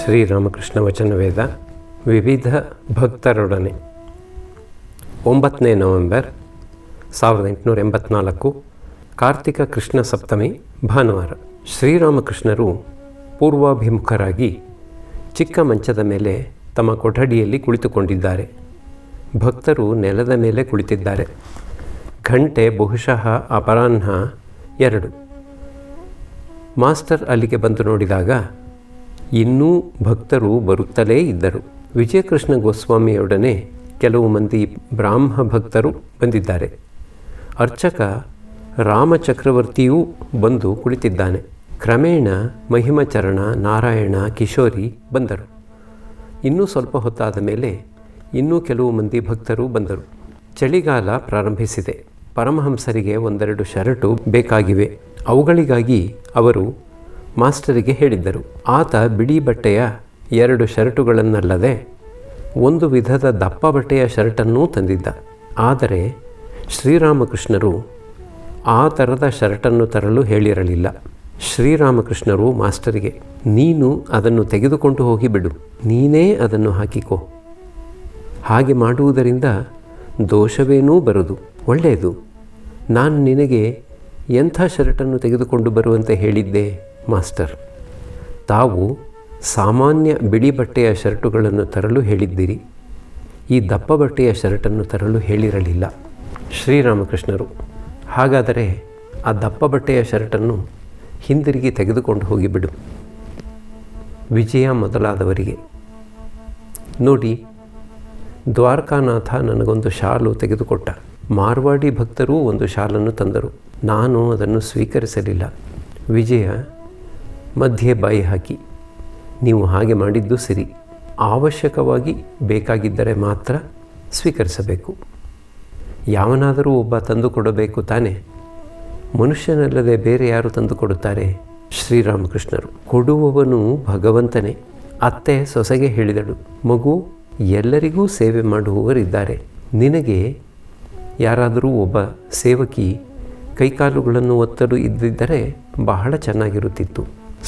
ಶ್ರೀರಾಮಕೃಷ್ಣ ವಚನವೇದ ವಿವಿಧ ಭಕ್ತರೊಡನೆ 9ನೇ ನವೆಂಬರ್ 1884 ಕಾರ್ತಿಕ ಕೃಷ್ಣ ಸಪ್ತಮಿ ಭಾನುವಾರ. ಶ್ರೀರಾಮಕೃಷ್ಣರು ಪೂರ್ವಾಭಿಮುಖರಾಗಿ ಚಿಕ್ಕ ಮಂಚದ ಮೇಲೆ ತಮ್ಮ ಕೊಠಡಿಯಲ್ಲಿ ಕುಳಿತುಕೊಂಡಿದ್ದಾರೆ. ಭಕ್ತರು ನೆಲದ ಮೇಲೆ ಕುಳಿತಿದ್ದಾರೆ. ಗಂಟೆ ಬಹುಶಃ ಅಪರಾಹ್ನ 2. ಮಾಸ್ಟರ್ ಅಲ್ಲಿಗೆ ಬಂದು ನೋಡಿದಾಗ ಇನ್ನೂ ಭಕ್ತರು ಬರುತ್ತಲೇ ಇದ್ದರು. ವಿಜಯಕೃಷ್ಣ ಗೋಸ್ವಾಮಿಯೊಡನೆ ಕೆಲವು ಮಂದಿ ಬ್ರಾಹ್ಮ ಭಕ್ತರು ಬಂದಿದ್ದಾರೆ. ಅರ್ಚಕ ರಾಮಚಕ್ರವರ್ತಿಯೂ ಬಂದು ಕುಳಿತಿದ್ದಾನೆ. ಕ್ರಮೇಣ ಮಹಿಮಚರಣ, ನಾರಾಯಣ, ಕಿಶೋರಿ ಬಂದರು. ಇನ್ನೂ ಸ್ವಲ್ಪ ಹೊತ್ತಾದ ಮೇಲೆ ಇನ್ನೂ ಕೆಲವು ಮಂದಿ ಭಕ್ತರು ಬಂದರು. ಚಳಿಗಾಲ ಪ್ರಾರಂಭಿಸಿದೆ. ಪರಮಹಂಸರಿಗೆ 1-2 ಶರ್ಟು ಬೇಕಾಗಿವೆ. ಅವುಗಳಿಗಾಗಿ ಅವರು ಮಾಸ್ಟರಿಗೆ ಹೇಳಿದ್ದರು. ಆತ ಬಿಳಿ ಬಟ್ಟೆಯ 2 ಶರ್ಟುಗಳನ್ನಲ್ಲದೆ ಒಂದು ವಿಧದ ದಪ್ಪ ಬಟ್ಟೆಯ ಶರ್ಟನ್ನೂ ತಂದಿದ್ದ. ಆದರೆ ಶ್ರೀರಾಮಕೃಷ್ಣರು ಆ ಥರದ ಶರ್ಟನ್ನು ತರಲು ಹೇಳಿರಲಿಲ್ಲ. ಶ್ರೀರಾಮಕೃಷ್ಣರು ಮಾಸ್ಟರಿಗೆ, ನೀನು ಅದನ್ನು ತೆಗೆದುಕೊಂಡು ಹೋಗಿ ಬಿಡು, ನೀನೇ ಅದನ್ನು ಹಾಕಿಕೋ. ಹಾಗೆ ಮಾಡುವುದರಿಂದ ದೋಷವೇನೂ ಬರದು, ಒಳ್ಳೆಯದು. ನಾನು ನಿನಗೆ ಎಂಥ ಶರ್ಟನ್ನು ತೆಗೆದುಕೊಂಡು ಬರುವಂತೆ ಹೇಳಿದ್ದೆ ಮಾಸ್ಟರ್? ತಾವು ಸಾಮಾನ್ಯ ಬಿಳಿ ಬಟ್ಟೆಯ ಶರ್ಟುಗಳನ್ನು ತರಲು ಹೇಳಿದ್ದೀರಿ, ಈ ದಪ್ಪ ಬಟ್ಟೆಯ ಶರ್ಟನ್ನು ತರಲು ಹೇಳಿರಲಿಲ್ಲ. ಶ್ರೀರಾಮಕೃಷ್ಣರು, ಹಾಗಾದರೆ ಆ ದಪ್ಪ ಬಟ್ಟೆಯ ಶರ್ಟನ್ನು ಹಿಂದಿರುಗಿ ತೆಗೆದುಕೊಂಡು ಹೋಗಿಬಿಡು. ವಿಜಯ ಮೊದಲಾದವರಿಗೆ, ನೋಡಿ, ದ್ವಾರಕಾನಾಥ ನನಗೊಂದು ಶಾಲು ತೆಗೆದುಕೊಟ್ಟ. ಮಾರ್ವಾಡಿ ಭಕ್ತರೂ ಒಂದು ಶಾಲನ್ನು ತಂದರು. ನಾನು ಅದನ್ನು ಸ್ವೀಕರಿಸಲಿಲ್ಲ. ವಿಜಯ ಮಧ್ಯೆ ಬಾಯಿ ಹಾಕಿ, ನೀವು ಹಾಗೆ ಮಾಡಿದ್ದು ಸರಿ. ಅವಶ್ಯಕವಾಗಿ ಬೇಕಾಗಿದ್ದರೆ ಮಾತ್ರ ಸ್ವೀಕರಿಸಬೇಕು. ಯಾವನಾದರೂ ಒಬ್ಬ ತಂದುಕೊಡಬೇಕು ತಾನೆ, ಮನುಷ್ಯನಲ್ಲದೆ ಬೇರೆ ಯಾರು ತಂದುಕೊಡುತ್ತಾರೆ? ಶ್ರೀರಾಮಕೃಷ್ಣರು, ಕೊಡುವವನು ಭಗವಂತನೇ. ಅತ್ತೆ ಸೊಸೆಗೆ ಹೇಳಿದಳು, ಮಗು, ಎಲ್ಲರಿಗೂ ಸೇವೆ ಮಾಡುವವರಿದ್ದಾರೆ. ನಿನಗೆ ಯಾರಾದರೂ ಒಬ್ಬ ಸೇವಕಿ ಕೈಕಾಲುಗಳನ್ನು ಒತ್ತಲು ಇದ್ದಿದ್ದರೆ ಬಹಳ ಚೆನ್ನಾಗಿರುತ್ತಿತ್ತು.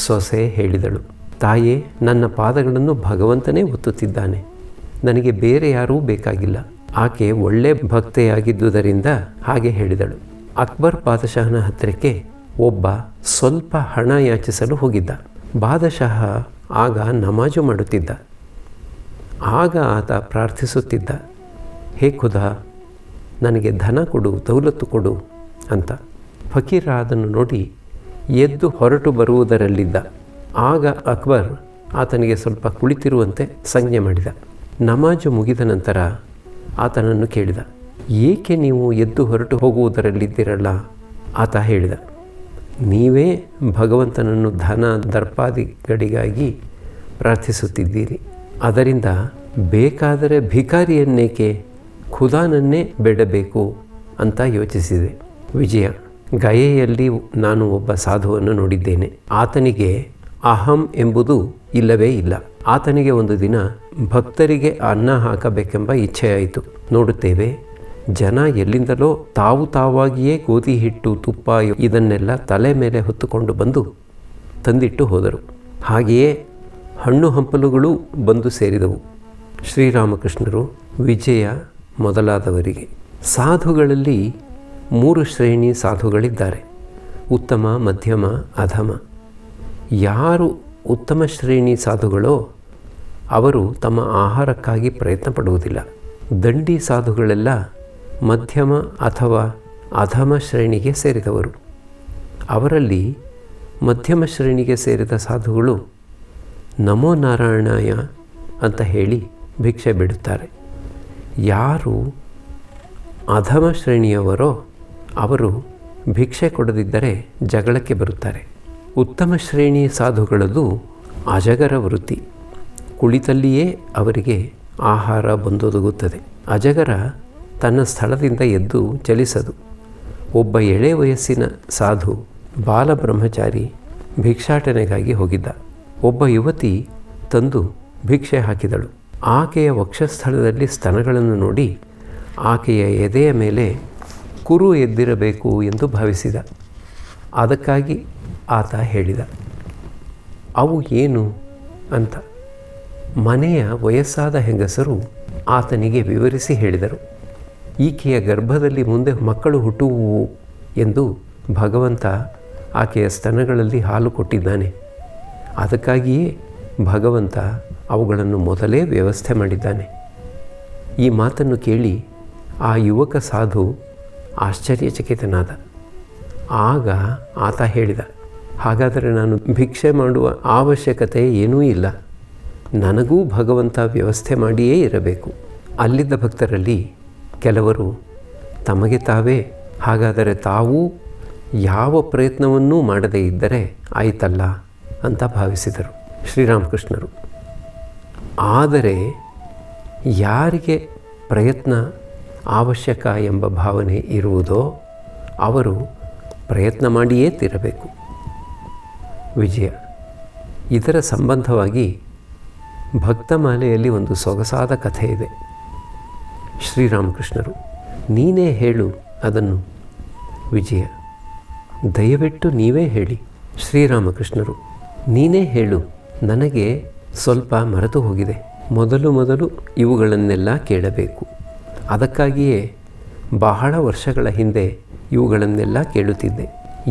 ಸೊಸೆ ಹೇಳಿದಳು, ತಾಯೇ, ನನ್ನ ಪಾದಗಳನ್ನು ಭಗವಂತನೇ ಒತ್ತುತ್ತಿದ್ದಾನೆ, ನನಗೆ ಬೇರೆ ಯಾರೂ ಬೇಕಾಗಿಲ್ಲ. ಆಕೆ ಒಳ್ಳೆ ಭಕ್ತೆಯಾಗಿದ್ದುದರಿಂದ ಹಾಗೆ ಹೇಳಿದಳು. ಅಕ್ಬರ್ ಬಾದಶಾಹನ ಹತ್ತಿರಕ್ಕೆ ಒಬ್ಬ ಸ್ವಲ್ಪ ಹಣ ಯಾಚಿಸಲು ಹೋಗಿದ್ದ. ಬಾದಶಾಹ ಆಗ ನಮಾಜು ಮಾಡುತ್ತಿದ್ದ. ಆಗ ಆತ ಪ್ರಾರ್ಥಿಸುತ್ತಿದ್ದ, ಹೇ ಖುದಾ, ನನಗೆ ಧನ ಕೊಡು, ದೌಲತ್ತು ಕೊಡು ಅಂತ. ಫಕೀರ ಅದನ್ನು ನೋಡಿ ಎದ್ದು ಹೊರಟು ಬರುವುದರಲ್ಲಿದ್ದ. ಆಗ ಅಕ್ಬರ್ ಆತನಿಗೆ ಸ್ವಲ್ಪ ಕುಳಿತಿರುವಂತೆ ಸಂಜ್ಞೆ ಮಾಡಿದ. ನಮಾಜು ಮುಗಿದ ನಂತರ ಆತನನ್ನು ಕೇಳಿದ, ಏಕೆ ನೀವು ಎದ್ದು ಹೊರಟು ಹೋಗುವುದರಲ್ಲಿದ್ದಿರಲ್ಲ? ಆತ ಹೇಳಿದ, ನೀವೇ ಭಗವಂತನನ್ನು ಧನ ದರ್ಪಾದಿಗಳಿಗಾಗಿ ಪ್ರಾರ್ಥಿಸುತ್ತಿದ್ದೀರಿ, ಅದರಿಂದ ಬೇಕಾದರೆ ಭಿಕಾರಿಯನ್ನೇಕೆ, ಖುದಾನನ್ನೇ ಬೇಡಬೇಕು ಅಂತ ಯೋಚಿಸಿದೆ. ವಿಜಯ, ಗಯೆಯಲ್ಲಿ ನಾನು ಒಬ್ಬ ಸಾಧುವನ್ನು ನೋಡಿದ್ದೇನೆ. ಆತನಿಗೆ ಅಹಂ ಎಂಬುದು ಇಲ್ಲವೇ ಇಲ್ಲ. ಆತನಿಗೆ ಒಂದು ದಿನ ಭಕ್ತರಿಗೆ ಅನ್ನ ಹಾಕಬೇಕೆಂಬ ಇಚ್ಛೆಯಾಯಿತು. ನೋಡುತ್ತೇವೆ, ಜನ ಎಲ್ಲಿಂದಲೋ ತಾವಾಗಿಯೇ ಗೋಧಿ ಹಿಟ್ಟು, ತುಪ್ಪ ಇದನ್ನೆಲ್ಲ ತಲೆ ಮೇಲೆ ಹೊತ್ತುಕೊಂಡು ಬಂದು ತಂದಿಟ್ಟು ಹೋದರು. ಹಾಗೆಯೇ ಹಣ್ಣು ಹಂಪಲುಗಳೂ ಬಂದು ಸೇರಿದವು. ಶ್ರೀರಾಮಕೃಷ್ಣರು ವಿಜಯ ಮೊದಲಾದವರಿಗೆ, ಸಾಧುಗಳಲ್ಲಿ 3 ಶ್ರೇಣಿ ಸಾಧುಗಳಿದ್ದಾರೆ, ಉತ್ತಮ, ಮಧ್ಯಮ, ಅಧಮ. ಯಾರು ಉತ್ತಮ ಶ್ರೇಣಿ ಸಾಧುಗಳೋ ಅವರು ತಮ್ಮ ಆಹಾರಕ್ಕಾಗಿ ಪ್ರಯತ್ನ ಪಡುವುದಿಲ್ಲ. ದಂಡಿ ಸಾಧುಗಳೆಲ್ಲ ಮಧ್ಯಮ ಅಥವಾ ಅಧಮ ಶ್ರೇಣಿಗೆ ಸೇರಿದವರು. ಅವರಲ್ಲಿ ಮಧ್ಯಮ ಶ್ರೇಣಿಗೆ ಸೇರಿದ ಸಾಧುಗಳು ನಮೋ ನಾರಾಯಣಾಯ ಅಂತ ಹೇಳಿ ಭಿಕ್ಷೆ ಬಿಡುತ್ತಾರೆ. ಯಾರು ಅಧಮ ಶ್ರೇಣಿಯವರೋ ಅವರು ಭಿಕ್ಷೆ ಕೊಡದಿದ್ದರೆ ಜಗಳಕ್ಕೆ ಬರುತ್ತಾರೆ. ಉತ್ತಮ ಶ್ರೇಣಿ ಸಾಧುಗಳದು ಅಜಗರ ವೃತ್ತಿ. ಕುಳಿತಲ್ಲಿಯೇ ಅವರಿಗೆ ಆಹಾರ ಬಂದೊದಗುತ್ತದೆ. ಅಜಗರ ತನ್ನ ಸ್ಥಳದಿಂದ ಎದ್ದು ಚಲಿಸದು. ಒಬ್ಬ ಎಳೆ ವಯಸ್ಸಿನ ಸಾಧು ಬಾಲಬ್ರಹ್ಮಚಾರಿ ಭಿಕ್ಷಾಟನೆಗಾಗಿ ಹೋಗಿದ್ದ. ಒಬ್ಬ ಯುವತಿ ತಂದು ಭಿಕ್ಷೆ ಹಾಕಿದಳು. ಆಕೆಯ ವಕ್ಷಸ್ಥಳದಲ್ಲಿ ಸ್ತನಗಳನ್ನು ನೋಡಿ ಆಕೆಯ ಎದೆಯ ಮೇಲೆ ಕುರು ಎದ್ದಿರಬೇಕು ಎಂದು ಭಾವಿಸಿದ. ಅದಕ್ಕಾಗಿ ಆತ ಹೇಳಿದ, ಅವು ಏನು ಅಂತ. ಮನೆಯ ವಯಸ್ಸಾದ ಹೆಂಗಸರು ಆತನಿಗೆ ವಿವರಿಸಿ ಹೇಳಿದರು. ಈಕೆಯ ಗರ್ಭದಲ್ಲಿ ಮುಂದೆ ಮಕ್ಕಳು ಹುಟ್ಟುವುವು ಎಂದು ಭಗವಂತ ಆಕೆಯ ಸ್ತನಗಳಲ್ಲಿ ಹಾಲು ಕೊಟ್ಟಿದ್ದಾನೆ. ಅದಕ್ಕಾಗಿಯೇ ಭಗವಂತ ಅವುಗಳನ್ನು ಮೊದಲೇ ವ್ಯವಸ್ಥೆ ಮಾಡಿದ್ದಾನೆ. ಈ ಮಾತನ್ನು ಕೇಳಿ ಆ ಯುವಕ ಸಾಧು ಆಶ್ಚರ್ಯಚಕಿತನಾದ. ಆಗ ಆತ ಹೇಳಿದ, ಹಾಗಾದರೆ ನಾನು ಭಿಕ್ಷೆ ಮಾಡುವ ಅವಶ್ಯಕತೆ ಏನೂ ಇಲ್ಲ. ನನಗೂ ಭಗವಂತ ವ್ಯವಸ್ಥೆ ಮಾಡಿಯೇ ಇರಬೇಕು. ಅಲ್ಲಿದ್ದ ಭಕ್ತರಲ್ಲಿ ಕೆಲವರು ತಮಗೆ ತಾವೇ ಹಾಗಾದರೆ ತಾವೂ ಯಾವ ಪ್ರಯತ್ನವನ್ನೂ ಮಾಡದೇ ಇದ್ದರೆ ಆಯಿತಲ್ಲ ಅಂತ ಭಾವಿಸಿದರು ಶ್ರೀರಾಮಕೃಷ್ಣರು. ಆದರೆ ಯಾರಿಗೆ ಪ್ರಯತ್ನ ಅವಶ್ಯಕ ಎಂಬ ಭಾವನೆ ಇರುವುದೋ ಅವರು ಪ್ರಯತ್ನ ಮಾಡಿಯೇ ತೀರಬೇಕು. ವಿಜಯ. ಇದರ ಸಂಬಂಧವಾಗಿ ಭಕ್ತಮಾಲೆಯಲ್ಲಿ ಒಂದು ಸೊಗಸಾದ ಕಥೆ ಇದೆ. ಶ್ರೀರಾಮಕೃಷ್ಣರು, ನೀನೇ ಹೇಳು ಅದನ್ನು. ವಿಜಯ. ದಯವಿಟ್ಟು ನೀವೇ ಹೇಳಿ. ಶ್ರೀರಾಮಕೃಷ್ಣರು, ನೀನೇ ಹೇಳು. ನನಗೆ ಸ್ವಲ್ಪ ಮರೆತು ಹೋಗಿದೆ. ಮೊದಲು ಇವುಗಳನ್ನೆಲ್ಲ ಕೇಳಬೇಕು. ಅದಕ್ಕಾಗಿಯೇ ಬಹಳ ವರ್ಷಗಳ ಹಿಂದೆ ಇವುಗಳನ್ನೆಲ್ಲ ಕೇಳುತ್ತಿದ್ದೆ.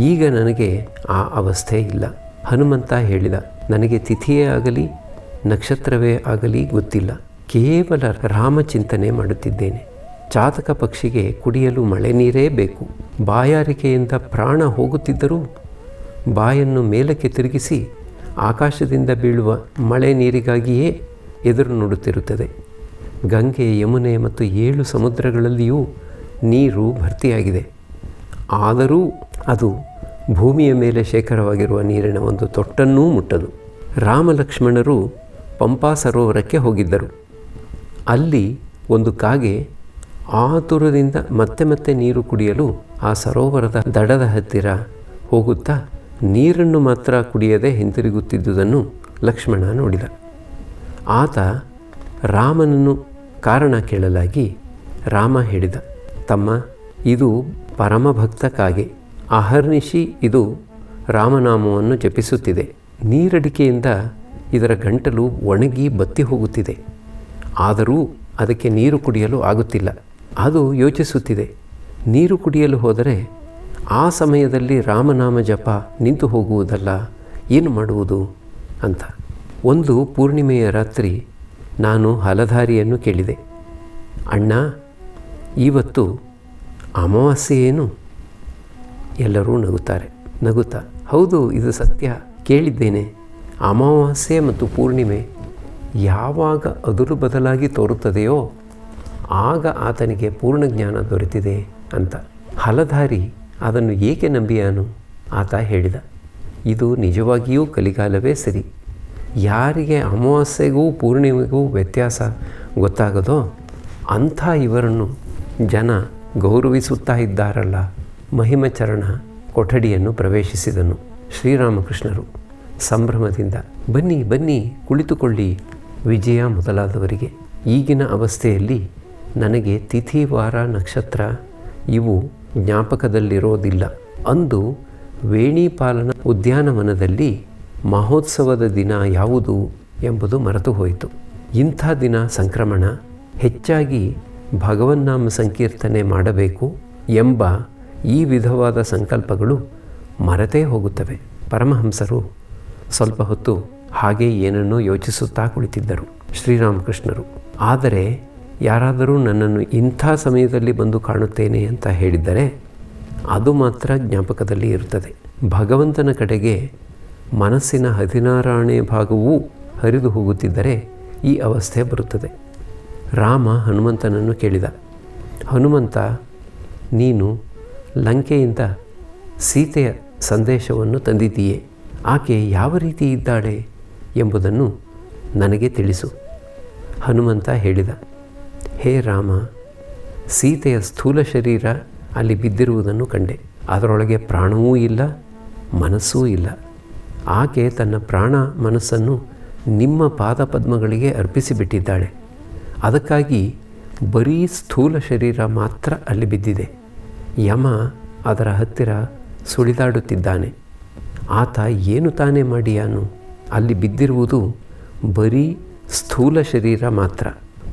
ಈಗ ನನಗೆ ಆ ಅವಸ್ಥೆ ಇಲ್ಲ. ಹನುಮಂತ ಹೇಳಿದ, ನನಗೆ ತಿಥಿಯೇ ಆಗಲಿ ನಕ್ಷತ್ರವೇ ಆಗಲಿ ಗೊತ್ತಿಲ್ಲ. ಕೇವಲ ರಾಮಚಿಂತನೆ ಮಾಡುತ್ತಿದ್ದೇನೆ. ಚಾತಕ ಪಕ್ಷಿಗೆ ಕುಡಿಯಲು ಮಳೆ ನೀರೇ ಬೇಕು. ಬಾಯಾರಿಕೆಯಿಂದ ಪ್ರಾಣ ಹೋಗುತ್ತಿದ್ದರೂ ಬಾಯನ್ನು ಮೇಲಕ್ಕೆ ತಿರುಗಿಸಿ ಆಕಾಶದಿಂದ ಬೀಳುವ ಮಳೆ ನೀರಿಗಾಗಿಯೇ ಎದುರು ನೋಡುತ್ತಿರುತ್ತದೆ. ಗಂಗೆ, ಯಮುನೆ ಮತ್ತು 7 ಸಮುದ್ರಗಳಲ್ಲಿಯೂ ನೀರು ಭರ್ತಿಯಾಗಿದೆ. ಆದರೂ ಅದು ಭೂಮಿಯ ಮೇಲೆ ಶೇಖರವಾಗಿರುವ ನೀರಿನ ಒಂದು ತೊಟ್ಟನ್ನೂ ಮುಟ್ಟದು. ರಾಮ ಲಕ್ಷ್ಮಣರು ಪಂಪಾ ಸರೋವರಕ್ಕೆ ಹೋಗಿದ್ದರು. ಅಲ್ಲಿ ಒಂದು ಕಾಗೆ ಆತುರದಿಂದ ಮತ್ತೆ ನೀರು ಕುಡಿಯಲು ಆ ಸರೋವರದ ದಡದ ಹತ್ತಿರ ಹೋಗುತ್ತಾ ನೀರನ್ನು ಮಾತ್ರ ಕುಡಿಯದೆ ಹಿಂತಿರುಗುತ್ತಿದ್ದುದನ್ನು ಲಕ್ಷ್ಮಣ ನೋಡಿದ. ಆತ ರಾಮನನ್ನು ಕಾರಣ ಕೇಳಲಾಗಿ ರಾಮ ಹೇಳಿದ, ತಮ್ಮ, ಇದು ಪರಮಭಕ್ತ ಕಾಗೆ. ಅಹರ್ನಿಶಿ ಇದು ರಾಮನಾಮವನ್ನು ಜಪಿಸುತ್ತಿದೆ. ನೀರಡಿಕೆಯಿಂದ ಇದರ ಗಂಟಲು ಒಣಗಿ ಬತ್ತಿ ಹೋಗುತ್ತಿದೆ. ಆದರೂ ಅದಕ್ಕೆ ನೀರು ಕುಡಿಯಲು ಆಗುತ್ತಿಲ್ಲ. ಅದು ಯೋಚಿಸುತ್ತಿದೆ, ನೀರು ಕುಡಿಯಲು ಹೋದರೆ ಆ ಸಮಯದಲ್ಲಿ ರಾಮನಾಮ ಜಪ ನಿಂತು ಹೋಗುವುದಲ್ಲ, ಏನು ಮಾಡುವುದು ಅಂತ. ಒಂದು ಪೂರ್ಣಿಮೆಯ ರಾತ್ರಿ ನಾನು ಹಲಧಾರಿಯನ್ನು ಕೇಳಿದೆ, ಅಣ್ಣ, ಇವತ್ತು ಅಮಾವಾಸ್ಯೆ ಏನು? ಎಲ್ಲರೂ ನಗುತ್ತಾ ಹೌದು, ಇದು ಸತ್ಯ, ಕೇಳಿದ್ದೇನೆ. ಅಮಾವಾಸ್ಯೆ ಮತ್ತು ಪೂರ್ಣಿಮೆ ಯಾವಾಗ ಅದುರು ಬದಲಾಗಿ ತೋರುತ್ತದೆಯೋ ಆಗ ಆತನಿಗೆ ಪೂರ್ಣ ಜ್ಞಾನ ದೊರೆತಿದೆ ಅಂತ. ಹಲಧಾರಿ ಅದನ್ನು ಏಕೆ ನಂಬಿಯಾನು? ಆತ ಹೇಳಿದ, ಇದು ನಿಜವಾಗಿಯೂ ಕಲಿಕಾಲವೇ ಸರಿ. ಯಾರಿಗೆ ಅಮಾವಾಸ್ಯೆಗೂ ಪೂರ್ಣಿಮೆಗೂ ವ್ಯತ್ಯಾಸ ಗೊತ್ತಾಗದೋ ಅಂಥ ಇವರನ್ನು ಜನ ಗೌರವಿಸುತ್ತಾ ಇದ್ದಾರಲ್ಲ. ಮಹಿಮಚರಣ ಕೊಠಡಿಯನ್ನು ಪ್ರವೇಶಿಸಿದನು. ಶ್ರೀರಾಮಕೃಷ್ಣರು ಸಂಭ್ರಮದಿಂದ, ಬನ್ನಿ ಕುಳಿತುಕೊಳ್ಳಿ. ವಿಜಯ ಮೊದಲಾದವರಿಗೆ, ಈಗಿನ ಅವಸ್ಥೆಯಲ್ಲಿ ನನಗೆ ತಿಥಿ, ವಾರ, ನಕ್ಷತ್ರ ಇವು ಜ್ಞಾಪಕದಲ್ಲಿರೋದಿಲ್ಲ. ಅಂದು ವೇಣಿಪಾಲನ ಉದ್ಯಾನವನದಲ್ಲಿ ಮಹೋತ್ಸವದ ದಿನ ಯಾವುದು ಎಂಬುದು ಮರೆತು ಹೋಯಿತು. ಇಂಥ ದಿನ ಸಂಕ್ರಮಣ, ಹೆಚ್ಚಾಗಿ ಭಗವನ್ನಾಮ ಸಂಕೀರ್ತನೆ ಮಾಡಬೇಕು ಎಂಬ ಈ ವಿಧವಾದ ಸಂಕಲ್ಪಗಳು ಮರೆತೇ ಹೋಗುತ್ತವೆ. ಪರಮಹಂಸರು ಸ್ವಲ್ಪ ಹೊತ್ತು ಹಾಗೆ ಏನನ್ನೋ ಯೋಚಿಸುತ್ತಾ ಕುಳಿತಿದ್ದರು. ಶ್ರೀರಾಮಕೃಷ್ಣರು, ಆದರೆ ಯಾರಾದರೂ ನನ್ನನ್ನು ಇಂಥ ಸಮಯದಲ್ಲಿ ಬಂದು ಕಾಣುತ್ತೇನೆ ಅಂತ ಹೇಳಿದ್ದರೆ ಅದು ಮಾತ್ರ ಜ್ಞಾಪಕದಲ್ಲಿ ಇರುತ್ತದೆ. ಭಗವಂತನ ಕಡೆಗೆ ಮನಸ್ಸಿನ 16ನೇ ಭಾಗವೂ ಹರಿದು ಹೋಗುತ್ತಿದ್ದರೆ ಈ ಅವಸ್ಥೆ ಬರುತ್ತದೆ. ರಾಮ ಹನುಮಂತನನ್ನು ಕೇಳಿದ, ಹನುಮಂತ, ನೀನು ಲಂಕೆಯಿಂದ ಸೀತೆಯ ಸಂದೇಶವನ್ನು ತಂದಿದ್ದೀಯೆ. ಆಕೆ ಯಾವ ರೀತಿ ಇದ್ದಾಳೆ ಎಂಬುದನ್ನು ನನಗೆ ತಿಳಿಸು. ಹನುಮಂತ ಹೇಳಿದ, ಹೇ ರಾಮ, ಸೀತೆಯ ಸ್ಥೂಲ ಶರೀರ ಅಲ್ಲಿ ಬಿದ್ದಿರುವುದನ್ನು ಕಂಡೆ. ಅದರೊಳಗೆ ಪ್ರಾಣವೂ ಇಲ್ಲ, ಮನಸ್ಸೂ ಇಲ್ಲ. ಆಕೆ ತನ್ನ ಪ್ರಾಣ ಮನಸ್ಸನ್ನು ನಿಮ್ಮ ಪಾದಪದ್ಮಗಳಿಗೆ ಅರ್ಪಿಸಿಬಿಟ್ಟಿದ್ದಾಳೆ. ಅದಕ್ಕಾಗಿ ಬರೀ ಸ್ಥೂಲ ಶರೀರ ಮಾತ್ರ ಅಲ್ಲಿ ಬಿದ್ದಿದೆ. ಯಮ ಅದರ ಹತ್ತಿರ ಸುಳಿದಾಡುತ್ತಿದ್ದಾನೆ. ಆತ ಏನು ತಾನೇ ಮಾಡಿಯಾನು? ಅಲ್ಲಿ ಬಿದ್ದಿರುವುದು ಬರೀ ಸ್ಥೂಲ ಶರೀರ ಮಾತ್ರ,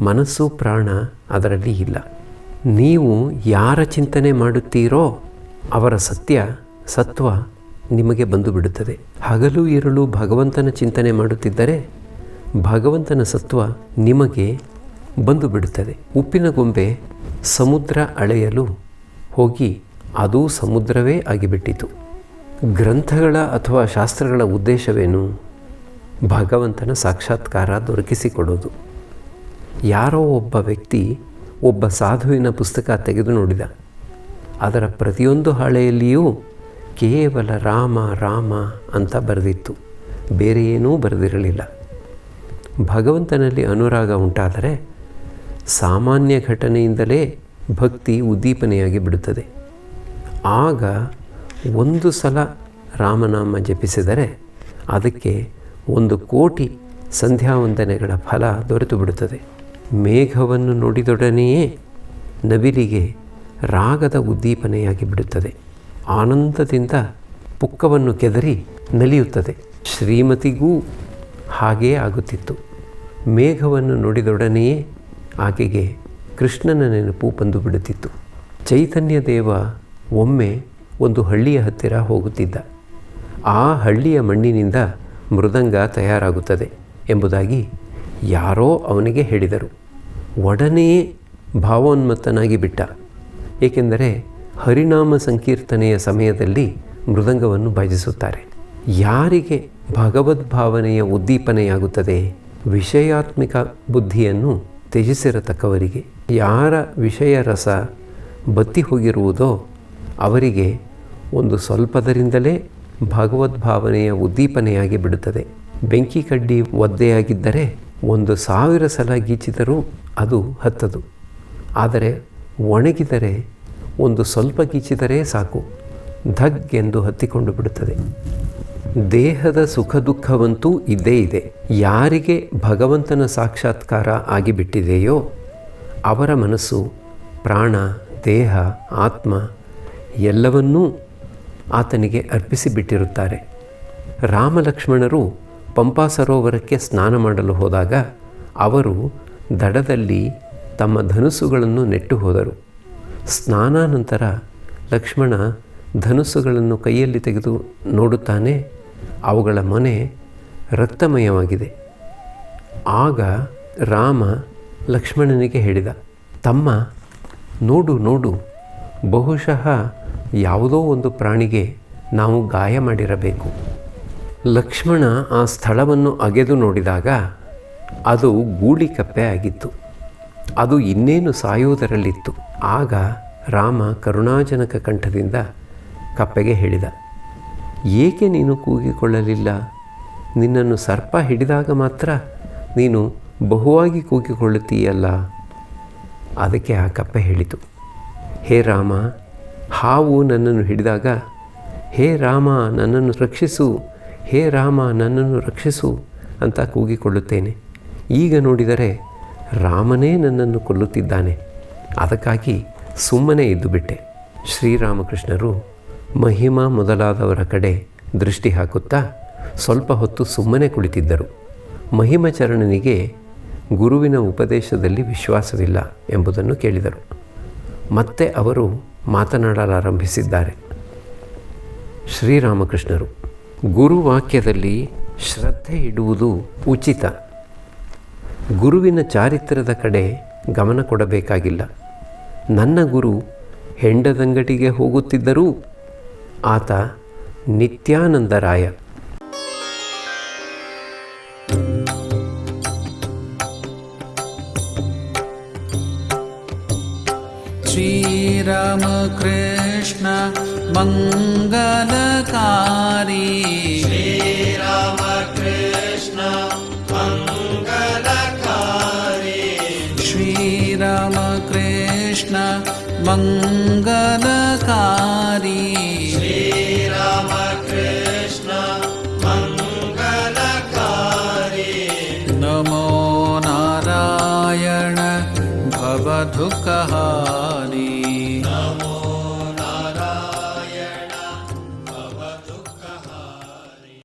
ಮನಸ್ಸು ಪ್ರಾಣ ಅದರಲ್ಲಿ ಇಲ್ಲ. ನೀವು ಯಾರ ಚಿಂತನೆ ಮಾಡುತ್ತೀರೋ ಅವರ ಸತ್ವ ನಿಮಗೆ ಬಂದು ಬಿಡುತ್ತದೆ. ಹಗಲು ಇರುಳು ಭಗವಂತನ ಚಿಂತನೆ ಮಾಡುತ್ತಿದ್ದರೆ ಭಗವಂತನ ಸತ್ವ ನಿಮಗೆ ಬಂದು ಬಿಡುತ್ತದೆ. ಉಪ್ಪಿನ ಗೊಂಬೆ ಸಮುದ್ರ ಅಳೆಯಲು ಹೋಗಿ ಅದೂ ಸಮುದ್ರವೇ ಆಗಿಬಿಟ್ಟಿತು. ಗ್ರಂಥಗಳ ಅಥವಾ ಶಾಸ್ತ್ರಗಳ ಉದ್ದೇಶವೇನು? ಭಗವಂತನ ಸಾಕ್ಷಾತ್ಕಾರ ದೊರಕಿಸಿಕೊಡೋದು. ಯಾರೋ ಒಬ್ಬ ವ್ಯಕ್ತಿ ಒಬ್ಬ ಸಾಧುವಿನ ಪುಸ್ತಕ ತೆಗೆದು ನೋಡಿದ. ಅದರ ಪ್ರತಿಯೊಂದು ಹಾಳೆಯಲ್ಲಿಯೂ ಕೇವಲ ರಾಮ ರಾಮ ಅಂತ ಬರೆದಿತ್ತು, ಬೇರೆ ಏನೂ ಬರೆದಿರಲಿಲ್ಲ. ಭಗವಂತನಲ್ಲಿ ಅನುರಾಗ ಉಂಟಾದರೆ ಸಾಮಾನ್ಯ ಘಟನೆಯಿಂದಲೇ ಭಕ್ತಿ ಉದ್ದೀಪನೆಯಾಗಿ ಬಿಡುತ್ತದೆ. ಆಗ ಒಂದು ಸಲ ರಾಮನಾಮ ಜಪಿಸಿದರೆ ಅದಕ್ಕೆ 1,000,000 ಸಂಧ್ಯಾವಂದನೆಗಳ ಫಲ ದೊರೆತು ಬಿಡುತ್ತದೆ. ಮೇಘವನ್ನು ನೋಡಿದೊಡನೆಯೇ ನವಿಲಿಗೆ ರಾಗದ ಉದ್ದೀಪನೆಯಾಗಿ ಬಿಡುತ್ತದೆ. ಆನಂದದಿಂದ ಪುಕ್ಕವನ್ನು ಕೆದರಿ ನಲಿಯುತ್ತದೆ. ಶ್ರೀಮತಿಗೂ ಹಾಗೇ ಆಗುತ್ತಿತ್ತು. ಮೇಘವನ್ನು ನೋಡಿದೊಡನೆಯೇ ಆಕೆಗೆ ಕೃಷ್ಣನ ನೆನಪು ಬಂದು ಬಿಡುತ್ತಿತ್ತು. ಚೈತನ್ಯ ದೇವ ಒಮ್ಮೆ ಒಂದು ಹಳ್ಳಿಯ ಹತ್ತಿರ ಹೋಗುತ್ತಿದ್ದ. ಆ ಹಳ್ಳಿಯ ಮಣ್ಣಿನಿಂದ ಮೃದಂಗ ತಯಾರಾಗುತ್ತದೆ ಎಂಬುದಾಗಿ ಯಾರೋ ಅವನಿಗೆ ಹೇಳಿದರು. ಒಡನೆಯೇ ಭಾವೋನ್ಮತ್ತನಾಗಿ ಬಿಟ್ಟ. ಏಕೆಂದರೆ ಹರಿನಾಮ ಸಂಕೀರ್ತನೆಯ ಸಮಯದಲ್ಲಿ ಮೃದಂಗವನ್ನು ಭಜಿಸುತ್ತಾರೆ. ಯಾರಿಗೆ ಭಗವದ್ಭಾವನೆಯ ಉದ್ದೀಪನೆಯಾಗುತ್ತದೆ? ವಿಷಯಾತ್ಮಿಕ ಬುದ್ಧಿಯನ್ನು ತ್ಯಜಿಸಿರತಕ್ಕವರಿಗೆ. ಯಾರ ವಿಷಯ ರಸ ಬತ್ತಿ ಹೋಗಿರುವುದೋ ಅವರಿಗೆ ಒಂದು ಸ್ವಲ್ಪದರಿಂದಲೇ ಭಗವದ್ಭಾವನೆಯ ಉದ್ದೀಪನೆಯಾಗಿ ಬಿಡುತ್ತದೆ. ಬೆಂಕಿ ಕಡ್ಡಿ ಒದ್ದೆಯಾಗಿದ್ದರೆ 1,000 ಸಲ ಗೀಚಿದರೂ ಅದು ಹತ್ತದು. ಆದರೆ ಒಣಗಿದರೆ ಒಂದು ಸ್ವಲ್ಪ ಗೀಚಿದರೆ ಸಾಕು, ಧಗ್ ಎಂದು ಹತ್ತಿಕೊಂಡು ಬಿಡುತ್ತದೆ. ದೇಹದ ಸುಖ ದುಃಖವಂತೂ ಇದ್ದೇ ಇದೆ. ಯಾರಿಗೆ ಭಗವಂತನ ಸಾಕ್ಷಾತ್ಕಾರ ಆಗಿಬಿಟ್ಟಿದೆಯೋ ಅವರ ಮನಸ್ಸು, ಪ್ರಾಣ, ದೇಹ, ಆತ್ಮ ಎಲ್ಲವನ್ನೂ ಆತನಿಗೆ ಅರ್ಪಿಸಿಬಿಟ್ಟಿರುತ್ತಾರೆ. ರಾಮಲಕ್ಷ್ಮಣರು ಪಂಪಾ ಸರೋವರಕ್ಕೆ ಸ್ನಾನ ಮಾಡಲು ಹೋದಾಗ ಅವರು ದಡದಲ್ಲಿ ತಮ್ಮ ಧನುಸ್ಸುಗಳನ್ನು ನೆಟ್ಟು ಹೋದರು. ಸ್ನಾನಾನಂತರ ಲಕ್ಷ್ಮಣ ಧನುಸ್ಸುಗಳನ್ನು ಕೈಯಲ್ಲಿ ತೆಗೆದು ನೋಡುತ್ತಾನೆ. ಅವುಗಳ ಮೊನೆ ರಕ್ತಮಯವಾಗಿದೆ. ಆಗ ರಾಮ ಲಕ್ಷ್ಮಣನಿಗೆ ಹೇಳಿದ, ತಮ್ಮ ನೋಡು ನೋಡು, ಬಹುಶಃ ಯಾವುದೋ ಒಂದು ಪ್ರಾಣಿಗೆ ನಾವು ಗಾಯ ಮಾಡಿರಬೇಕು. ಲಕ್ಷ್ಮಣ ಆ ಸ್ಥಳವನ್ನು ಅಗೆದು ನೋಡಿದಾಗ ಅದು ಗೂಳಿಕಪ್ಪೆ ಆಗಿತ್ತು. ಅದು ಇನ್ನೇನು ಸಾಯುವುದರಲ್ಲಿತ್ತು. ಆಗ ರಾಮ ಕರುಣಾಜನಕ ಕಂಠದಿಂದ ಕಪ್ಪೆಗೆ ಹೇಳಿದ, ಏಕೆ ನೀನು ಕೂಗಿಕೊಳ್ಳಲಿಲ್ಲ? ನಿನ್ನನ್ನು ಸರ್ಪ ಹಿಡಿದಾಗ ಮಾತ್ರ ನೀನು ಬಹುವಾಗಿ ಕೂಗಿಕೊಳ್ಳುತ್ತೀಯಲ್ಲ. ಅದಕ್ಕೆ ಆ ಕಪ್ಪೆ ಹೇಳಿತು, ಹೇ ರಾಮ, ಹಾವು ನನ್ನನ್ನು ಹಿಡಿದಾಗ ಹೇ ರಾಮ ನನ್ನನ್ನು ರಕ್ಷಿಸು, ಹೇ ರಾಮ ನನ್ನನ್ನು ರಕ್ಷಿಸು ಅಂತ ಕೂಗಿಕೊಳ್ಳುತ್ತೇನೆ. ಈಗ ನೋಡಿದರೆ ರಾಮನೇ ನನ್ನನ್ನು ಕೊಲ್ಲುತ್ತಿದ್ದಾನೆ. ಅದಕ್ಕಾಗಿ ಸುಮ್ಮನೆ ಇದ್ದುಬಿಟ್ಟೆ. ಶ್ರೀರಾಮಕೃಷ್ಣರು ಮಹಿಮಾ ಮೊದಲಾದವರ ಕಡೆ ದೃಷ್ಟಿ ಹಾಕುತ್ತಾ ಸ್ವಲ್ಪ ಹೊತ್ತು ಸುಮ್ಮನೆ ಕುಳಿತಿದ್ದರು. ಮಹಿಮಚರಣನಿಗೆ ಗುರುವಿನ ಉಪದೇಶದಲ್ಲಿ ವಿಶ್ವಾಸವಿಲ್ಲ ಎಂಬುದನ್ನು ಕೇಳಿದರು. ಮತ್ತೆ ಅವರು ಮಾತನಾಡಲಾರಂಭಿಸಿದ್ದಾರೆ. ಶ್ರೀರಾಮಕೃಷ್ಣರು, ಗುರುವಾಕ್ಯದಲ್ಲಿ ಶ್ರದ್ಧೆ ಇಡುವುದು ಉಚಿತ. ಗುರುವಿನ ಚಾರಿತ್ರ್ಯದ ಕಡೆ ಗಮನ ಕೊಡಬೇಕಾಗಿಲ್ಲ. ನನ್ನ ಗುರು ಹೆಂಡದಂಗಡಿಗೆ ಹೋಗುತ್ತಿದ್ದರೂ ಆತ ನಿತ್ಯಾನಂದರಾಯ. ಶ್ರೀರಾಮ ಕೃಷ್ಣ ಮಂಗಲಕಾರಿ, ಶ್ರೀರಾಮ ಕೃಷ್ಣ ಮಂಗಲಕಾರಿ, ಶ್ರೀರಾಮ ಕೃಷ್ಣ ಮಂಗಲಕಾರಿ,